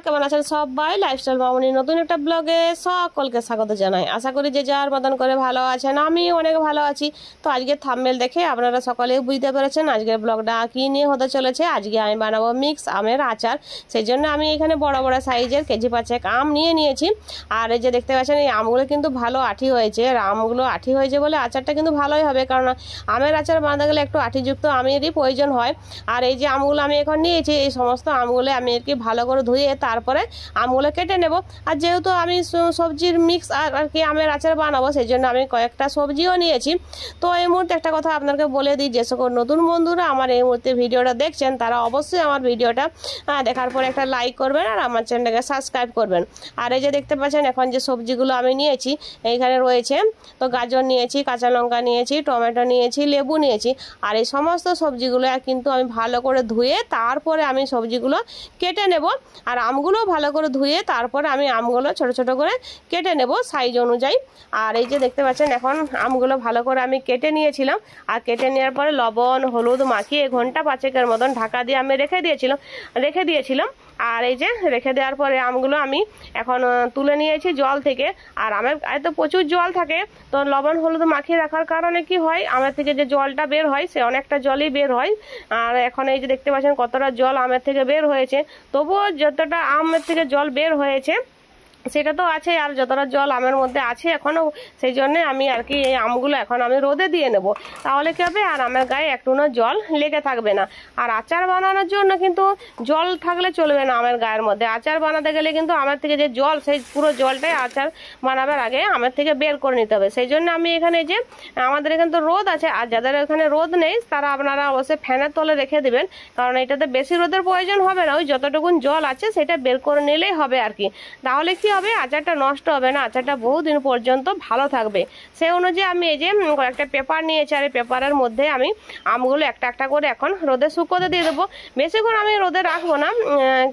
কেমন আছেন সবাই? লাইফস্টাইল মামুনি নতুন একটা ব্লগে সকলকে স্বাগত জানাই। আশা করি যে যার মতন করে ভালো আছেন, আমি অনেক ভালো আছি। তো আজকে থাম্বনেল দেখে আপনারা সকলেই বুঝতে পেরেছেন আজকের ব্লগটা কী নিয়ে হতে চলেছে। আজকে আমি বানাবো মিক্স আমের আচার। সেই জন্য আমি এখানে বড় বড় সাইজের কেজি 5 আম নিয়েছি। আর এই যে দেখতে পাচ্ছেন এই আমগুলো কিন্তু ভালো আঠি হয়েছে। আর আমগুলো আঠি হয়েছে বলে আচারটা কিন্তু ভালোই হবে, কারণ আমের আচার বানাতে গেলে একটু আঠিযুক্ত আমেরই প্রয়োজন হয়। আর এই যে আমগুলো আমি এখন নিয়েছি, এই সমস্ত আমগুলো আমি আর কি ভালো করে ধুয়ে তারপরে আমগুলো কেটে নেব। আর যেহেতু আমি সবজির মিক্স আর কি আমের আচার বানাবো, সেই জন্য আমি কয়েকটা সবজিও নিয়েছি। তো এই মুহূর্তে একটা কথা আপনাকে বলে দিই, যে সকল নতুন বন্ধুরা আমার এই মুহূর্তে ভিডিওটা দেখছেন তারা অবশ্যই আমার ভিডিওটা দেখার পরে একটা লাইক করবেন আর আমার চ্যানেলটাকে সাবস্ক্রাইব করবেন। আর এই যে দেখতে পাচ্ছেন এখন যে সবজিগুলো আমি নিয়েছি এইখানে রয়েছে, তো গাজর নিয়েছি, কাঁচা লঙ্কা নিয়েছি, টমেটো নিয়েছি, লেবু নিয়েছি। আর এই সমস্ত সবজিগুলো কিন্তু আমি ভালো করে ধুয়ে তারপরে আমি সবজিগুলো কেটে নেব। আর আমগুলো ভালো করে ধুয়ে তারপরে আমি আমগুলো ছোট ছোট করে কেটে নেব সাইজ অনুযায়ী। আর এই যে দেখতে পাচ্ছেন এখন আমগুলো ভালো করে আমি কেটে নিয়েছিলাম। আর কেটে নেওয়ার পরে লবণ হলুদ মাখিয়ে ঘন্টা 5 মতন ঢাকা দিয়ে আমি রেখে দিয়েছিলাম। আর এই যে রেখে দেওয়ার পরে আমগুলো আমি এখন তুলে নিয়েছি জল থেকে। আর আমের গায়ে তো প্রচুর জল থাকে, তো লবণ হলুদ মাখিয়ে রাখার কারণে কি হয়, আমের থেকে যে জলটা বের হয় সে অনেকটা জলই বের হয়। আর এখন এই যে দেখতে পাচ্ছেন কতটা জল আমের থেকে বের হয়েছে, তবুও যতটা আমের থেকে জল বের হয়েছে সেটা তো আছে, আর যতটা জল আমের মধ্যে আছে এখনও, সেই জন্য আমি আর কি এই আমগুলো এখন আমি রোদে দিয়ে নেব। তাহলে কী হবে, আর আমের গায়ে একটুও জল লেগে থাকবে না। আর আচার বানানোর জন্য কিন্তু জল থাকলে চলবে না আমের গায়ের মধ্যে। আচার বানাতে গেলে কিন্তু আমের থেকে যে জল, সেই পুরো জলটাই আচার বানাবার আগে আমের থেকে বের করে নিতে হবে। সেই জন্য আমি এখানে যে আমাদের এখানে তো রোদ আছে, আর যাদের এখানে রোদ নেই তারা আপনারা অবশ্যই ফ্যানের তলে রেখে দেবেন, কারণ এটাতে বেশি রোদের প্রয়োজন হবে না। ওই যতটুকুন জল আছে সেটা বের করে নিলেই হবে আর কি। তাহলে কি হবে, আচারটা নষ্ট হবে না, আচারটা বহুদিন পর্যন্ত ভালো থাকবে। সেই অনুযায়ী আমি এই যে কয়েকটা পেপার নিয়েছি, আর এই পেপারের মধ্যে আমি আমগুলো একটা একটা করে এখন রোদে শুকোতে দিয়ে দেবো। বেশিক্ষণ আমি রোদে রাখবো না,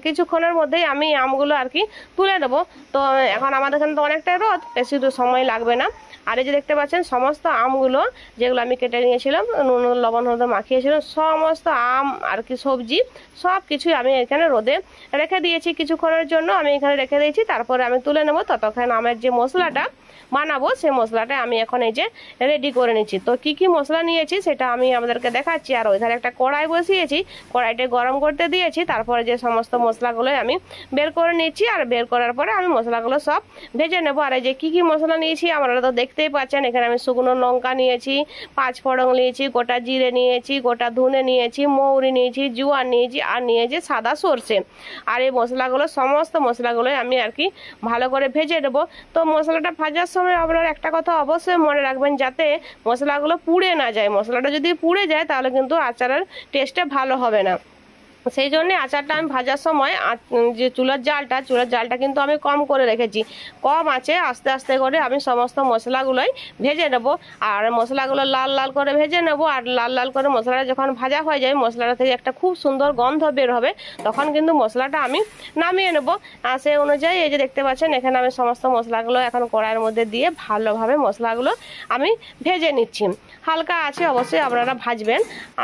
কিছুক্ষণের মধ্যেই আমি আমগুলো আর কি তুলে নেবো। তো এখন আমাদের এখানে তো অনেকটাই রোদ, বেশি সময় লাগবে না। আর এই যে দেখতে পাচ্ছেন সমস্ত আমগুলো যেগুলো আমি কেটে নিয়েছিলাম, নুন লবণ হলুদ মাখিয়েছিলাম, সমস্ত আম আর কি সবজি সব কিছুই আমি এখানে রোদে রেখে দিয়েছি। কিছুক্ষণের জন্য আমি এখানে রেখে দিয়েছি, তারপরে আমি তুলে নেবো। ততক্ষণ আমের যে মশলাটা বানাবো সেই মশলাটা আমি এখন এই যে রেডি করে নিচ্ছি। তো কি কি মশলা নিয়েছি সেটা আমি আমাদেরকে দেখাচ্ছি। আর ওইখানে একটা কড়াই বসিয়েছি, কড়াইটা গরম করতে দিয়েছি, তারপরে যে সমস্ত মশলাগুলো আমি বের করে নিচ্ছি। আর বের করার পরে আমি মশলাগুলো সব ভেজে নেবো। আর এই যে কি কি মশলা নিয়েছি আপনারা তো দেখতেই পাচ্ছেন, এখানে আমি শুকনো লঙ্কা নিয়েছি, 5 ফোড়ন নিয়েছি, গোটা জিরে নিয়েছি, গোটা ধনে নিয়েছি, মৌরি নিয়েছি, জোয়ান নিয়েছি, আর নিয়েছি সাদা সর্ষে। আর এই মশলাগুলো সমস্ত মশলাগুলোই আমি আর কি ভালো করে ভেজে নেবো। তো মশলাটা ভাজার সময় আপনারা একটা কথা অবশ্যই মনে রাখবেন, যাতে মশলাগুলো পুড়ে না যায়। মশলাটা যদি পুড়ে যায় তাহলে কিন্তু আচারের টেস্টটা ভালো হবে না। সেই জন্যে আচারটা আমি ভাজার সময় যে চুলার জালটা কিন্তু আমি কম করে রেখেছি। কম আছে আস্তে আস্তে করে আমি সমস্ত মশলাগুলোই ভেজে নেব। আর মশলাগুলো লাল লাল করে ভেজে নেব। আর লাল লাল করে মশলাটা যখন ভাজা হয়ে যায়, মশলাটা থেকে একটা খুব সুন্দর গন্ধ বের হবে, তখন কিন্তু মশলাটা আমি নামিয়ে নেব। আর সেই অনুযায়ী এই যে দেখতে পাচ্ছেন এখানে আমি সমস্ত মশলাগুলো এখন কড়াইয়ের মধ্যে দিয়ে ভালোভাবে মশলাগুলো আমি ভেজে নিচ্ছি। হালকা আছে অবশ্যই আপনারা ভাজবেন।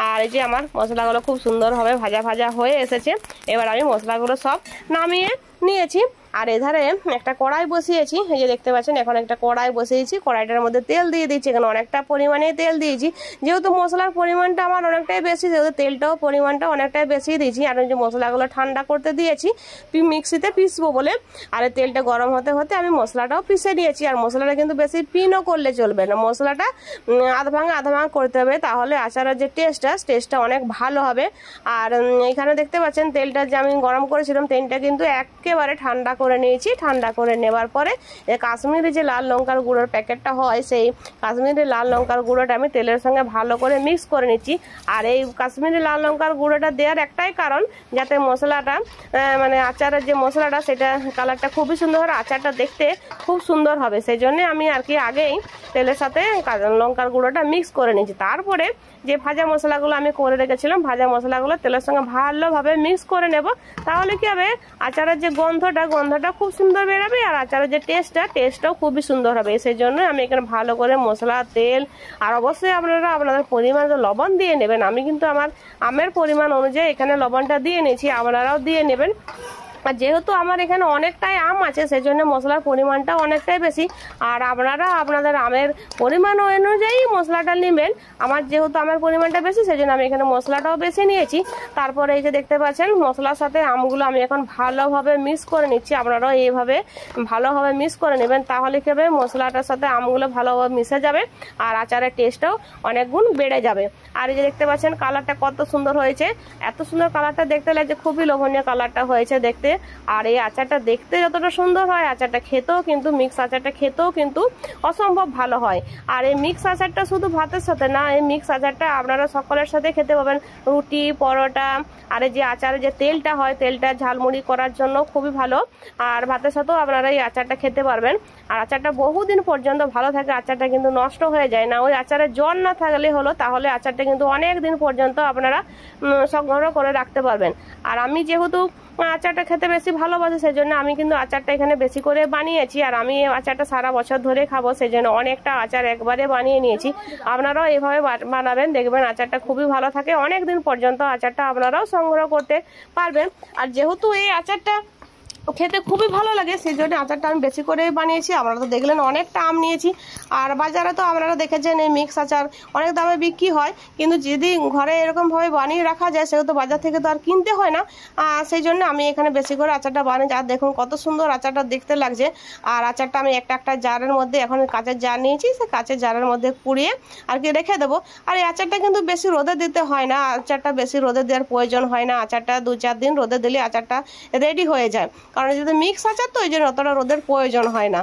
আর এই যে আমার মশলাগুলো খুব সুন্দরভাবে ভাজা হয়ে এসেছে। এবার আমি মশলাগুলো সব নামিয়ে নিয়েছি। আর এধারে একটা কড়াই বসিয়েছি, এই যে দেখতে পাচ্ছেন এখন একটা কড়াই বসিয়েছি। কড়াইটার মধ্যে তেল দিয়ে দিচ্ছি, এখানে অনেকটা পরিমাণে তেল দিয়েছি। যেহেতু মশলার পরিমাণটা আমার অনেকটাই বেশি, যেহেতু তেলটাও পরিমাণটা অনেকটাই বেশি দিয়েছি। আর যে মশলাগুলো ঠান্ডা করতে দিয়েছি মিক্সিতে পিসবো বলে। আর তেলটা গরম হতে হতে আমি মশলাটাও পিষে নিয়েছি। আর মশলাটা কিন্তু বেশি পিনও করলে চলবে না, মশলাটা আধ ভাঙা করতে হবে, তাহলে আচারের যে টেস্টটা অনেক ভালো হবে। আর এখানে দেখতে পাচ্ছেন তেলটা যে আমি গরম করেছিলাম, তেলটা কিন্তু একেবারে ঠান্ডা করে নিয়েছি। ঠান্ডা করে নেবার পরে কাশ্মীরি যে লাল লঙ্কার গুঁড়োর প্যাকেটটা হয়, সেই কাশ্মীরি লাল লঙ্কার গুঁড়োটা আমি তেলের সঙ্গে ভালো করে মিক্স করে নিচ্ছি। আর এই কাশ্মীরি লাল লঙ্কার গুঁড়োটা দেওয়ার একটাই কারণ, যাতে মশলাটা মানে আচারের যে মশলাটা সেটা কালারটা খুবই সুন্দর হবে, আচারটা দেখতে খুব সুন্দর হবে। সেই জন্য আমি আর কি আগেই তেলের সাথে লঙ্কার গুঁড়োটা মিক্স করে নিচ্ছি। তারপরে যে ভাজা মশলাগুলো আমি করে রেখেছিলাম, ভাজা মশলাগুলো তেলের সঙ্গে ভালোভাবে মিক্স করে নেব। তাহলে কি হবে, আচারের যে গন্ধটা খুব সুন্দর বেরোবে, আর আচারের যে টেস্টটাও খুবই সুন্দর হবে। সেই জন্য আমি এখানে ভালো করে মশলা তেল, আর অবশ্যই আপনারা আপনাদের পরিমাণ লবণ দিয়ে নেবেন। আমি কিন্তু আমার আমের পরিমাণ অনুযায়ী এখানে লবণটা দিয়ে নিয়েছি, আপনারাও দিয়ে নেবেন। আর যেহেতু আমার এখানে অনেকটাই আম আছে সেজন্য মশলার পরিমাণটা অনেকটাই বেশি। আর আপনারা আপনাদের আমের পরিমাণ অনুযায়ী মশলাটা নেবেন। আমার যেহেতু আমের পরিমাণটা বেশি সেজন্য আমি এখানে মশলাটাও বেশি নিয়েছি। তারপরে এই যে দেখতে পাচ্ছেন মশলার সাথে আমগুলো আমি এখন ভালোভাবে মিক্স করে নিচ্ছি। আপনারাও এইভাবে ভালোভাবে মিক্স করে নেবেন, তাহলে কি হবে মশলাটার সাথে আমগুলো ভালোভাবে মিশে যাবে আর আচারের টেস্টটাও অনেক গুণ বেড়ে যাবে। আর এই যে দেখতে পাচ্ছেন কালারটা কত সুন্দর হয়েছে, এত সুন্দর কালারটা দেখতে লাগছে, খুবই লোভনীয় কালারটা হয়েছে দেখতে। আর এই আচারটা দেখতে যতটা সুন্দর হয় আচারটা খেতেও কিন্তু মিক্স আচারটা খেতেও কিন্তু অসম্ভব ভালো হয়। আর এই মিক্স আচারটা শুধু ভাতের সাথে না, এই মিক্স আচারটা আপনারা সকলের সাথে খেতে পাবেন, রুটি পরোটা। আর এই যে আচারের যে তেলটা হয় তেলটা ঝালমুড়ি করার জন্য খুবই ভালো। আর ভাতের সাথেও আপনারা এই আচারটা খেতে পারবেন। আর আচারটা বহুদিন পর্যন্ত ভালো থাকে, আচারটা কিন্তু নষ্ট হয়ে যায় না। ওই আচারে জল না থাকলে হলো, তাহলে আচারটা কিন্তু অনেক দিন পর্যন্ত আপনারা সংগ্রহ করে রাখতে পারবেন। আর আমি যেহেতু আচারটা খেতে বেশি ভালোবাসি সেজন্য আমি কিন্তু আচারটা এখানে বেশি করে বানিয়েছি। আর আমি এই আচারটা সারা বছর ধরে খাবো সেজন্য অনেকটা আচার একবারে বানিয়ে নিয়েছি। আপনারাও এইভাবে বানাবেন, দেখবেন আচারটা খুবই ভালো থাকে, অনেক দিন পর্যন্ত আচারটা আপনারাও সংগ্রহ করতে পারবেন। আর যেহেতু এই আচারটা খেতে খুবই ভালো লাগে সেই জন্য আচারটা আমি বেশি করে বানিয়েছি। আপনারা তো দেখলেন অনেকটা আম নিয়েছি। আর বাজারে তো আপনারা দেখেছেন এই মিক্স আচার অনেক দামে বিক্রি হয়, কিন্তু যদি ঘরে এরকমভাবে বানিয়ে রাখা যায় সেহেতু বাজার থেকে তো আর কিনতে হয় না। সেই জন্য আমি এখানে বেশি করে আচারটা বানিয়েছি। আর দেখুন কত সুন্দর আচারটা দেখতে লাগছে। আর আচারটা আমি একটা একটা জারের মধ্যে, এখন কাঁচের জার নিয়েছি, সে কাঁচের জারের মধ্যে পুড়িয়ে আর কি রেখে দেবো। আর এই আচারটা কিন্তু বেশি রোদে দিতে হয় না, আচারটা বেশি রোদে দেওয়ার প্রয়োজন হয় না। আচারটা 2-4 দিন রোদে দিলে আচারটা রেডি হয়ে যায়, কারণ যদি মিক্স আচার তো ওই জন্য অতটা রোদের প্রয়োজন হয় না।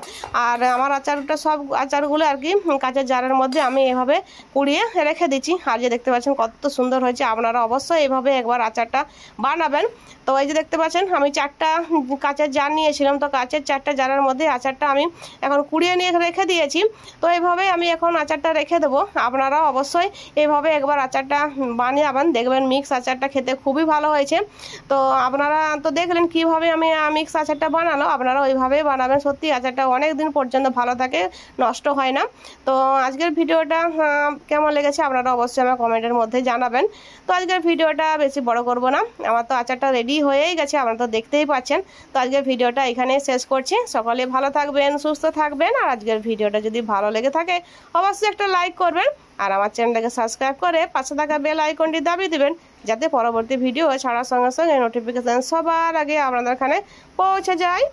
আর আমার আচারটা সব আচারগুলো আর কি কাঁচের জারের মধ্যে আমি এভাবে কুড়িয়ে রেখে দিচ্ছি। আর যে দেখতে পাচ্ছেন কত সুন্দর হয়েছে, আপনারা অবশ্যই এভাবে একবার আচারটা বানাবেন। তো এই যে দেখতে পাচ্ছেন আমি 4টা কাঁচের জার নিয়েছিলাম, তো কাঁচের 4টা জারের মধ্যে আচারটা আমি এখন কুড়িয়ে নিয়ে রেখে দিয়েছি। তো এইভাবে আমি এখন আচারটা রেখে দেবো। আপনারাও অবশ্যই এইভাবে একবার আচারটা বানাবেন, দেখবেন মিক্স আচারটা খেতে খুবই ভালো হয়েছে। তো আপনারা তো দেখলেন কিভাবে আমি মিক্স আচারটা বানালো, আপনারা ওইভাবেই বানাবেন। সত্যি আচারটা অনেক দিন পর্যন্ত ভালো থাকে, নষ্ট হয় না। তো আজকের ভিডিওটা কেমন লেগেছে আপনারা অবশ্যই আমার কমেন্টের মধ্যে জানাবেন। তো আজকের ভিডিওটা বেশি বড় করব না, আমার তো আচারটা রেডি হয়েই গেছে, আপনারা তো দেখতেই পাচ্ছেন। তো আজকের ভিডিওটা এখানেই শেষ করছি। সকলে ভালো থাকবেন, সুস্থ থাকবেন। আর আজকের ভিডিওটা যদি ভালো লেগে থাকে অবশ্যই একটা লাইক করবেন, আর আমার চ্যানেলটাকে সাবস্ক্রাইব করে পাশে থাকা বেল আইকনটি দাবিয়ে দিবেন, যাতে পরবর্তী ভিডিও ছাড়ার সঙ্গে সঙ্গে নোটিফিকেশন সবার আগে আপনাদের এখানে পৌঁছে যায়।